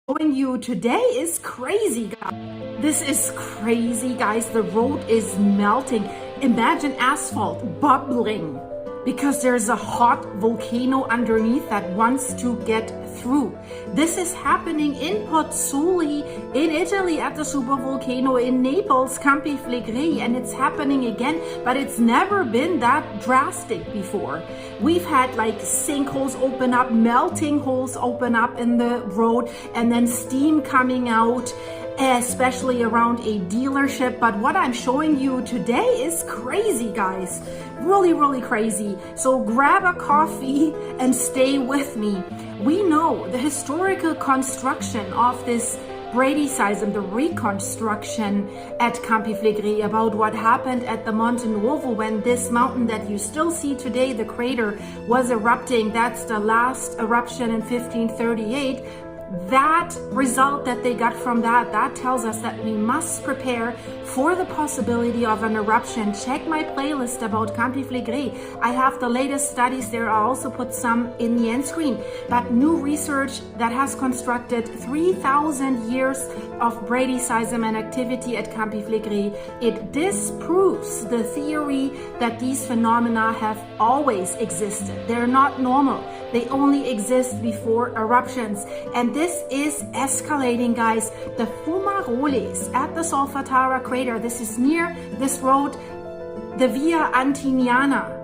Showing you today is crazy, guys. This is crazy, guys. The road is melting. Imagine asphalt bubbling because there's a hot volcano underneath that wants to get through. This is happening in Pozzuoli in Italy at the supervolcano, in Naples, Campi Flegrei, and it's happening again, but it's never been that drastic before. We've had like sinkholes open up, melting holes open up in the road, and then steam coming out, especially around a dealership. But what I'm showing you today is crazy, guys. Really, really crazy. So grab a coffee and stay with me. We know the historical construction of this Brady seism, the reconstruction at Campi Flegrei, about what happened at the Monte Nuovo when this mountain that you still see today, the crater, was erupting. That's the last eruption in 1538. That result that they got from that tells us that we must prepare for the possibility of an eruption. Check my playlist about Campi Flegrei. I have the latest studies there. I'll also put some in the end screen. But new research that has constructed 3,000 years of Brady seism and activity at Campi Flegrei. It disproves the theory that these phenomena have always existed. They're not normal. They only exist before eruptions. And this is escalating, guys. The Fumaroles at the Solfatara crater, this is near this road, the Via Antignana,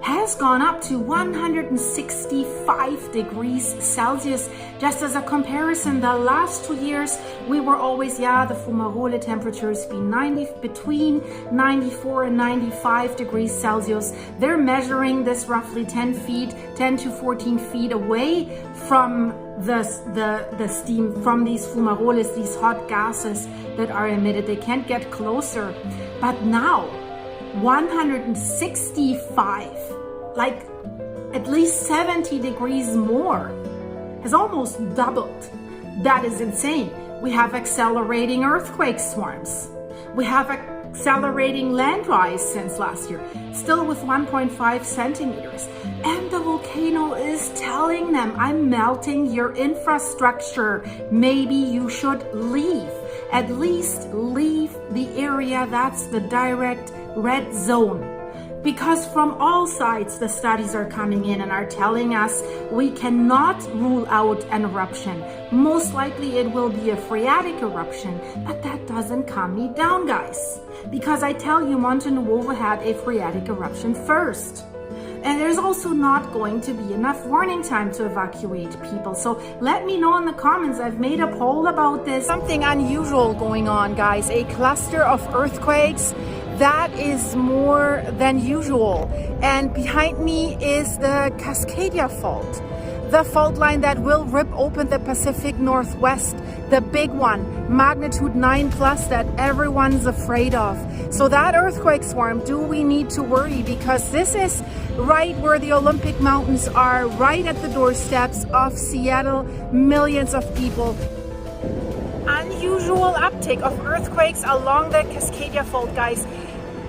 has gone up to 165 degrees Celsius. Just as a comparison, the last 2 years, we were always, the Fumarole temperatures between 94 and 95 degrees Celsius. They're measuring this roughly 10 to 14 feet away from the steam from these fumaroles, these hot gases that are emitted. They can't get closer. But now, 165, like at least 70 degrees more, has almost doubled. That is insane. We have accelerating earthquake swarms. We have accelerating land rise since last year, still with 1.5 centimeters. And the volcano is telling them, I'm melting your infrastructure. Maybe you should leave. At least leave the area that's the direct red zone. Because from all sides, the studies are coming in and are telling us we cannot rule out an eruption. Most likely it will be a phreatic eruption, but that doesn't calm me down, guys. Because I tell you, Monte Nuovo had a phreatic eruption first. And there's also not going to be enough warning time to evacuate people. So let me know in the comments. I've made a poll about this. Something unusual going on, guys. A cluster of earthquakes that is more than usual. And behind me is the Cascadia Fault. The fault line that will rip open the Pacific Northwest, the big one, magnitude 9+ that everyone's afraid of. So that earthquake swarm, do we need to worry? Because this is right where the Olympic Mountains are, right at the doorsteps of Seattle, millions of people. Unusual uptick of earthquakes along the Cascadia Fault, guys.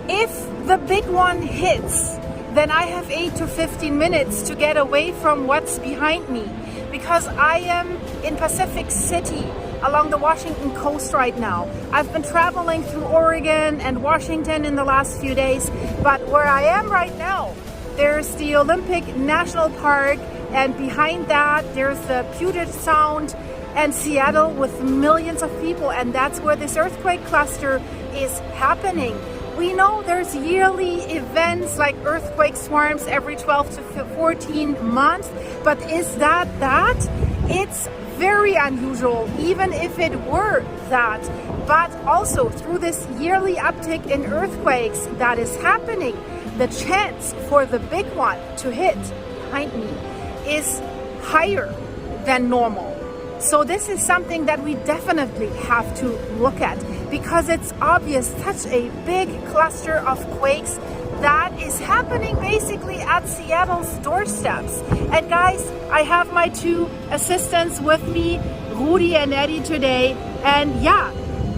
If the big one hits, then I have 8 to 15 minutes to get away from what's behind me, because I am in Pacific City along the Washington coast right now. I've been traveling through Oregon and Washington in the last few days, but where I am right now, there's the Olympic National Park, and behind that there's the Puget Sound and Seattle with millions of people, and that's where this earthquake cluster is happening. We know there's yearly events like earthquake swarms every 12 to 14 months, but is that? It's very unusual, even if it were that. But also through this yearly uptick in earthquakes that is happening, the chance for the big one to hit behind me is higher than normal. So this is something that we definitely have to look at, because it's obvious such a big cluster of quakes that is happening basically at Seattle's doorsteps. And guys, I have my two assistants with me, Rudy and Eddie, today. And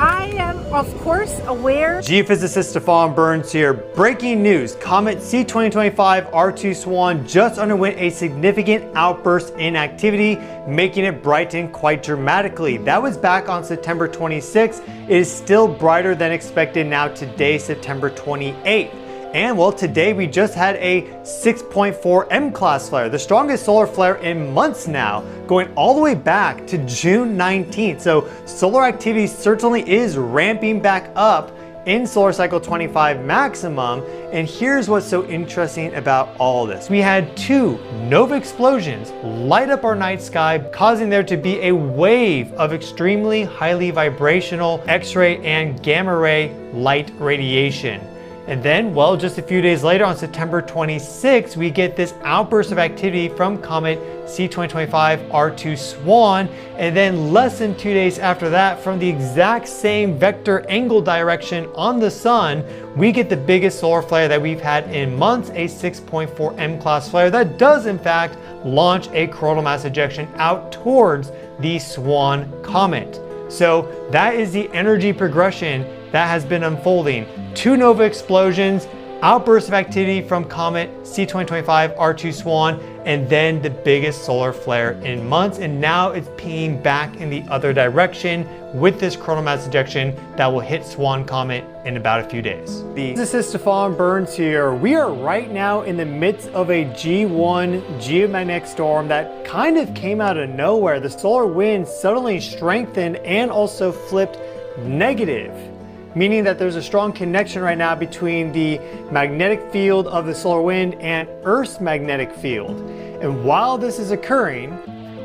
I am, of course, aware. Geophysicist Stefan Burns here. Breaking news, Comet C2025 R2 Swan just underwent a significant outburst in activity, making it brighten quite dramatically. That was back on September 26th. It is still brighter than expected now today, September 28th. And well, today we just had a 6.4 M-class flare, the strongest solar flare in months now, going all the way back to June 19th. So solar activity certainly is ramping back up in solar cycle 25 maximum. And here's what's so interesting about all this. We had two nova explosions light up our night sky, causing there to be a wave of extremely highly vibrational X-ray and gamma ray light radiation. And then, well, just a few days later on September 26th, we get this outburst of activity from Comet C2025 R2 Swan. And then less than 2 days after that, from the exact same vector angle direction on the sun, we get the biggest solar flare that we've had in months, a 6.4 M-class flare that does in fact launch a coronal mass ejection out towards the Swan comet. So that is the energy progression that has been unfolding. Two nova explosions, outbursts of activity from Comet C2025 R2 Swan, and then the biggest solar flare in months. And now it's pinging back in the other direction with this coronal mass ejection that will hit Swan Comet in about a few days. This is Stefan Burns here. We are right now in the midst of a G1 geomagnetic storm that kind of came out of nowhere. The solar wind suddenly strengthened and also flipped negative, meaning that there's a strong connection right now between the magnetic field of the solar wind and Earth's magnetic field. And while this is occurring,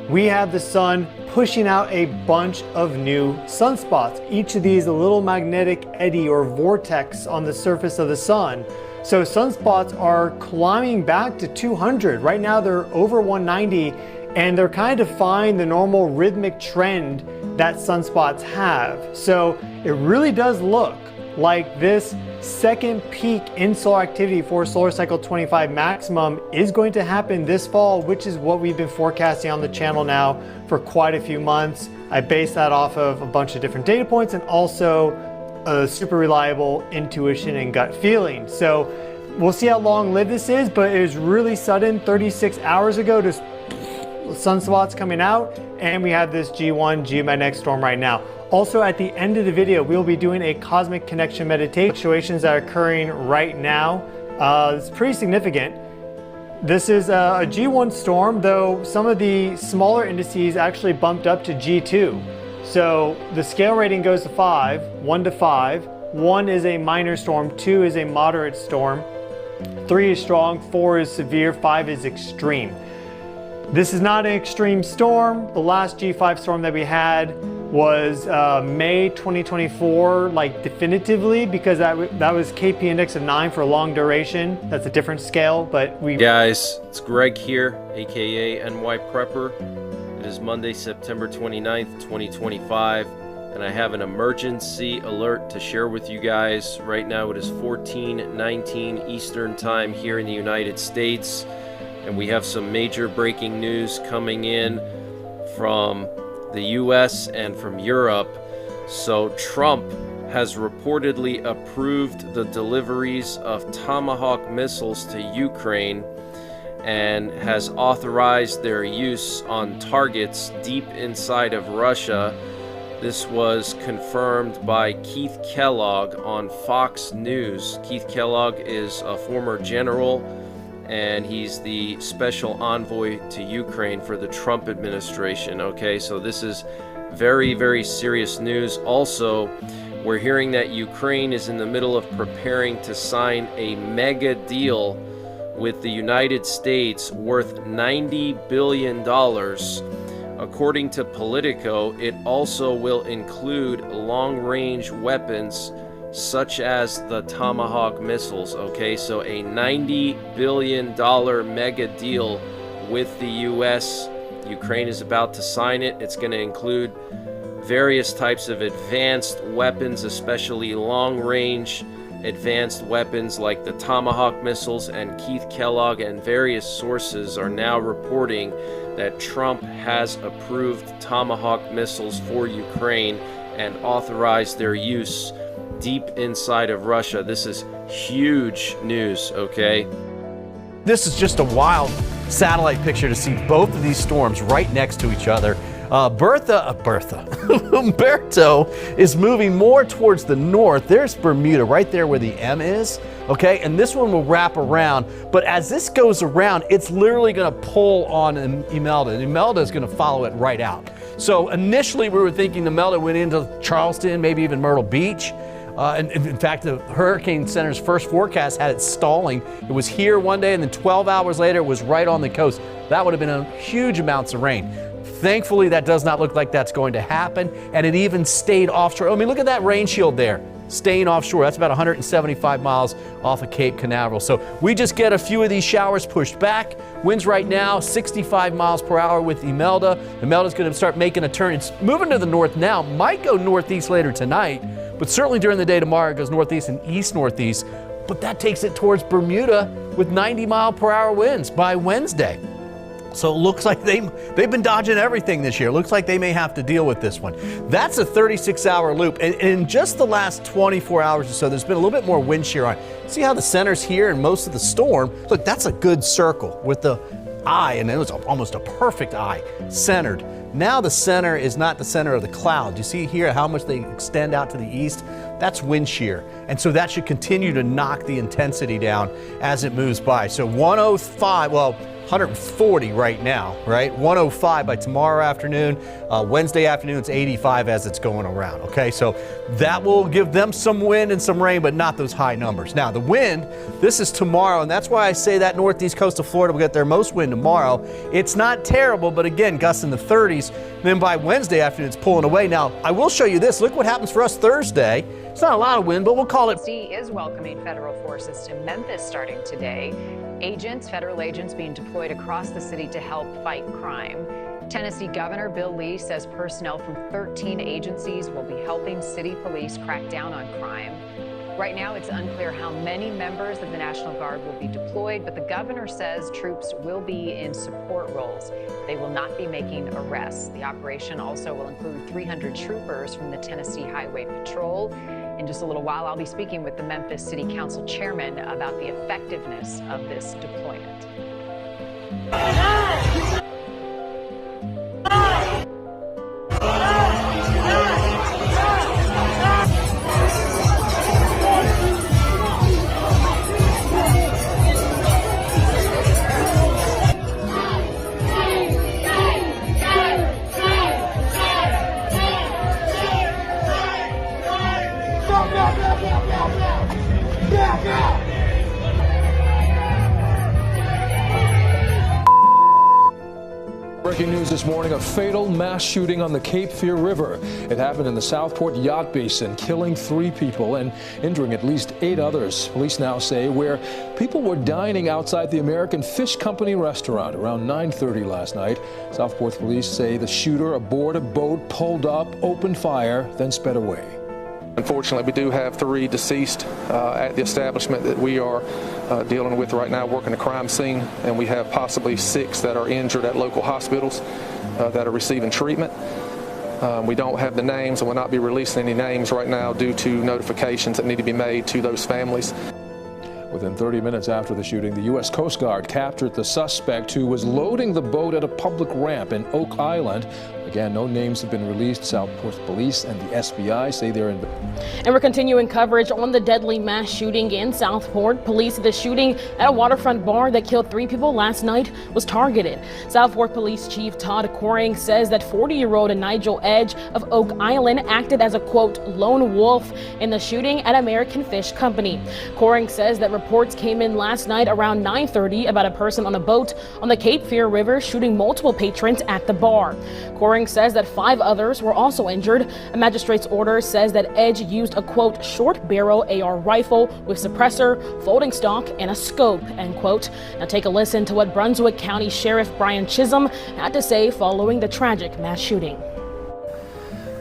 we have the sun pushing out a bunch of new sunspots. Each of these a little magnetic eddy or vortex on the surface of the sun. So sunspots are climbing back to 200. Right now they're over 190, and they're kind of defying the normal rhythmic trend that sunspots have. So it really does look like this second peak in solar activity for solar cycle 25 maximum is going to happen this fall, which is what we've been forecasting on the channel now for quite a few months. I base that off of a bunch of different data points and also a super reliable intuition and gut feeling. So we'll see how long-lived this is, but it was really sudden. 36 hours ago, just sunspots coming out, and we have this G1 geomagnetic storm right now. Also, at the end of the video, we'll be doing a cosmic connection meditation. Situations that are occurring right now. It's pretty significant. This is a G1 storm, though some of the smaller indices actually bumped up to G2. So the scale rating goes to 5, 1 to 5. 1 is a minor storm, 2 is a moderate storm, 3 is strong, 4 is severe, 5 is extreme. This is not an extreme storm. The last G5 storm that we had was May 2024, like definitively, because that was KP index of 9 for a long duration. That's a different scale, but we... Guys, it's Greg here, aka NY Prepper. It is Monday, September 29th, 2025, and I have an emergency alert to share with you guys. Right now it is 14:19 Eastern Time here in the United States. And we have some major breaking news coming in from the US and from Europe. So Trump has reportedly approved the deliveries of Tomahawk missiles to Ukraine and has authorized their use on targets deep inside of Russia. This was confirmed by Keith Kellogg on Fox News. Keith Kellogg is a former general, and he's the special envoy to Ukraine for the Trump administration. Okay, so this is very, very serious news. Also, we're hearing that Ukraine is in the middle of preparing to sign a mega deal with the United States worth $90 billion. According to Politico, it also will include long-range weapons such as the Tomahawk missiles. Okay, so a $90 billion mega deal with the US. Ukraine is about to sign it. It's going to include various types of advanced weapons, especially long-range advanced weapons like the Tomahawk missiles. And Keith Kellogg and various sources are now reporting that Trump has approved Tomahawk missiles for Ukraine, and authorize their use deep inside of Russia. This is huge news, okay? This is just a wild satellite picture to see both of these storms right next to each other. Umberto is moving more towards the north. There's Bermuda right there where the M is, okay? And this one will wrap around. But as this goes around, it's literally going to pull on Imelda. And Imelda is going to follow it right out. So initially we were thinking Imelda went into Charleston, maybe even Myrtle Beach. And in fact, the Hurricane Center's first forecast had it stalling. It was here one day, and then 12 hours later, it was right on the coast. That would have been a huge amounts of rain. Thankfully, that does not look like that's going to happen, and it even stayed offshore. I mean, look at that rain shield there, staying offshore. That's about 175 miles off of Cape Canaveral. So we just get a few of these showers pushed back. Winds right now, 65 miles per hour with Imelda. Imelda's going to start making a turn. It's moving to the north now, might go northeast later tonight, but certainly during the day tomorrow, it goes northeast and east-northeast. But that takes it towards Bermuda with 90-mile-per-hour winds by Wednesday. So it looks like they've been dodging everything this year. Looks like they may have to deal with this one. That's a 36-hour loop. And in just the last 24 hours or so, there's been a little bit more wind shear on. See how the center's here and most of the storm? Look, that's a good circle with the eye, and it was almost a perfect eye, centered. Now the center is not the center of the cloud. You see here how much they extend out to the east? That's wind shear. And so that should continue to knock the intensity down as it moves by. So 105, well, 140 right now, right? 105 by tomorrow afternoon. Wednesday afternoon, it's 85 as it's going around, okay? So that will give them some wind and some rain, but not those high numbers. Now, the wind, this is tomorrow, and that's why I say that northeast coast of Florida will get their most wind tomorrow. It's not terrible, but again, gusts in the 30s. Then by Wednesday afternoon, it's pulling away. Now, I will show you this. Look what happens for us Thursday. It's not a lot of wind, but we'll call it. Tennessee is welcoming federal forces to Memphis starting today. Federal agents being deployed across the city to help fight crime. Tennessee Governor Bill Lee says personnel from 13 agencies will be helping city police crack down on crime. Right now, it's unclear how many members of the National Guard will be deployed, but the governor says troops will be in support roles. They will not be making arrests. The operation also will include 300 troopers from the Tennessee Highway Patrol. In just a little while, I'll be speaking with the Memphis City Council chairman about the effectiveness of this deployment. Breaking news this morning, a fatal mass shooting on the Cape Fear River. It happened in the Southport Yacht Basin, killing 3 people and injuring at least 8 others. Police now say where people were dining outside the American Fish Company restaurant around 9:30 last night. Southport police say the shooter aboard a boat pulled up, opened fire, then sped away. Unfortunately, we do have 3 deceased at the establishment that we are dealing with right now, working the crime scene, and we have possibly 6 that are injured at local hospitals that are receiving treatment. We don't have the names and will not be releasing any names right now due to notifications that need to be made to those families. Within 30 minutes after the shooting, the U.S. Coast Guard captured the suspect who was loading the boat at a public ramp in Oak Island. Again, no names have been released. Southport Police and the SBI say they're in. And we're continuing coverage on the deadly mass shooting in Southport. Police say the shooting at a waterfront bar that killed 3 people last night was targeted. Southport Police Chief Todd Coring says that 40-year-old Nigel Edge of Oak Island acted as a, quote, lone wolf in the shooting at American Fish Company. Coring says that reports came in last night around 9:30 about a person on a boat on the Cape Fear River shooting multiple patrons at the bar. Coring says that 5 others were also injured. A magistrate's order says that Edge used a, quote, short barrel AR rifle with suppressor, folding stock, and a scope, end quote. Now take a listen to what Brunswick County Sheriff Brian Chisholm had to say following the tragic mass shooting.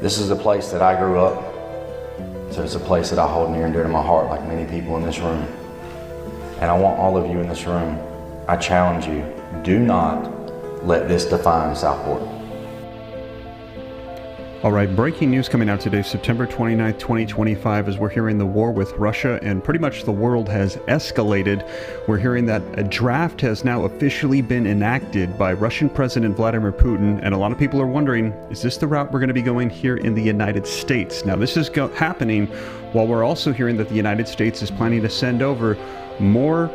This is a place that I grew up, so it's a place that I hold near and dear to my heart, like many people in this room. And I want all of you in this room, I challenge you, do not let this define Southport. All right, breaking news coming out today, September 29th, 2025, as we're hearing the war with Russia and pretty much the world has escalated. We're hearing that a draft has now officially been enacted by Russian President Vladimir Putin, and a lot of people are wondering, is this the route we're going to be going here in the United States? Now, this is happening while we're also hearing that the United States is planning to send over more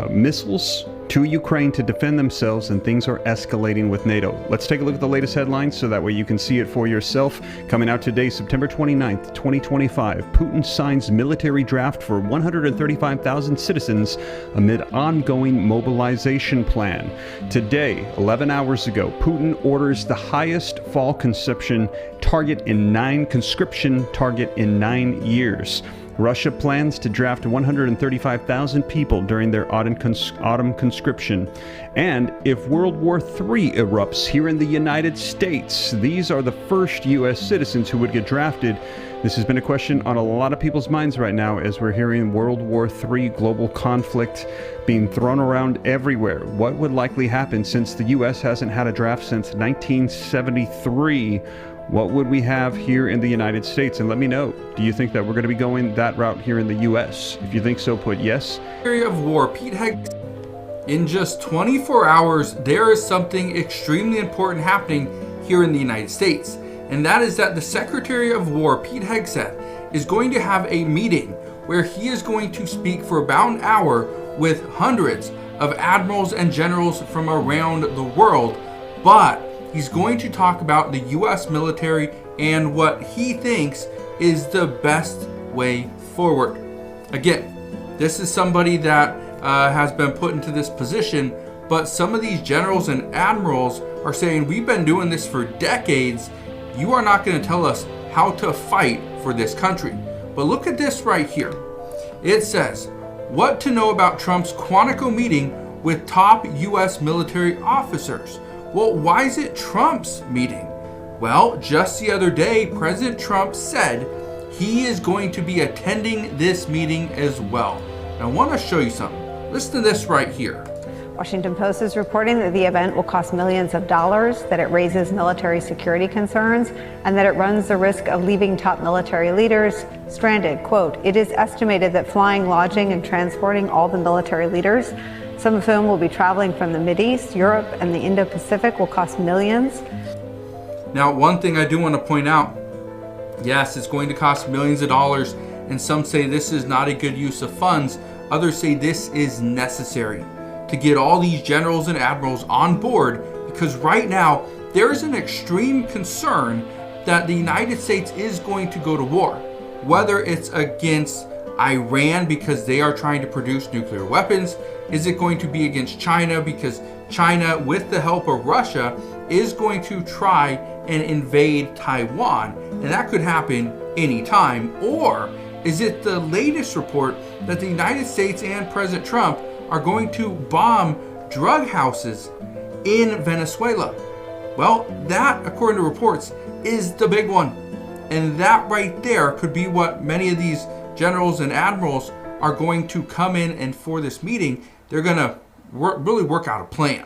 missiles to Ukraine to defend themselves, and things are escalating with NATO. Let's take a look at the latest headlines so that way you can see it for yourself. Coming out today, September 29th, 2025, Putin signs military draft for 135,000 citizens amid ongoing mobilization plan. Today, 11 hours ago, Putin orders the highest fall conscription target in 9 years. Russia plans to draft 135,000 people during their autumn conscription. And if World War III erupts here in the United States, these are the first U.S. citizens who would get drafted. This has been a question on a lot of people's minds right now as we're hearing World War III global conflict being thrown around everywhere. What would likely happen since the U.S. hasn't had a draft since 1973? What would we have here in the United States? And let me know, do you think that we're going to be going that route here in the U.S.? If you think so, put yes. Secretary of War Pete Hegseth. In just 24 hours, there is something extremely important happening here in the United States. And that is that the Secretary of War Pete Hegseth is going to have a meeting where he is going to speak for about an hour with hundreds of admirals and generals from around the world. But he's going to talk about the U.S. military and what he thinks is the best way forward. Again, this is somebody that has been put into this position, but some of these generals and admirals are saying, we've been doing this for decades. You are not going to tell us how to fight for this country. But look at this right here. It says, what to know about Trump's Quantico meeting with top U.S. military officers. Well, why is it Trump's meeting? Well, just the other day, President Trump said he is going to be attending this meeting as well. And I want to show you something. Listen to this right here. Washington Post is reporting that the event will cost millions of dollars, that it raises military security concerns, and that it runs the risk of leaving top military leaders stranded. Quote, it is estimated that flying, lodging, and transporting all the military leaders, some of whom will be traveling from the Mideast, Europe, and the Indo-Pacific, will cost millions. Now, one thing I do want to point out, yes, it's going to cost millions of dollars, and some say this is not a good use of funds. Others say this is necessary to get all these generals and admirals on board, because right now there is an extreme concern that the United States is going to go to war, whether it's against Iran because they are trying to produce nuclear weapons. Is it going to be against China because China, with the help of Russia, is going to try and invade Taiwan? And that could happen anytime. Or is it the latest report that the United States and President Trump are going to bomb drug houses in Venezuela? Well, that, according to reports, is the big one. And that right there could be what many of these generals and admirals are going to come in, and for this meeting, they're going to really work out a plan.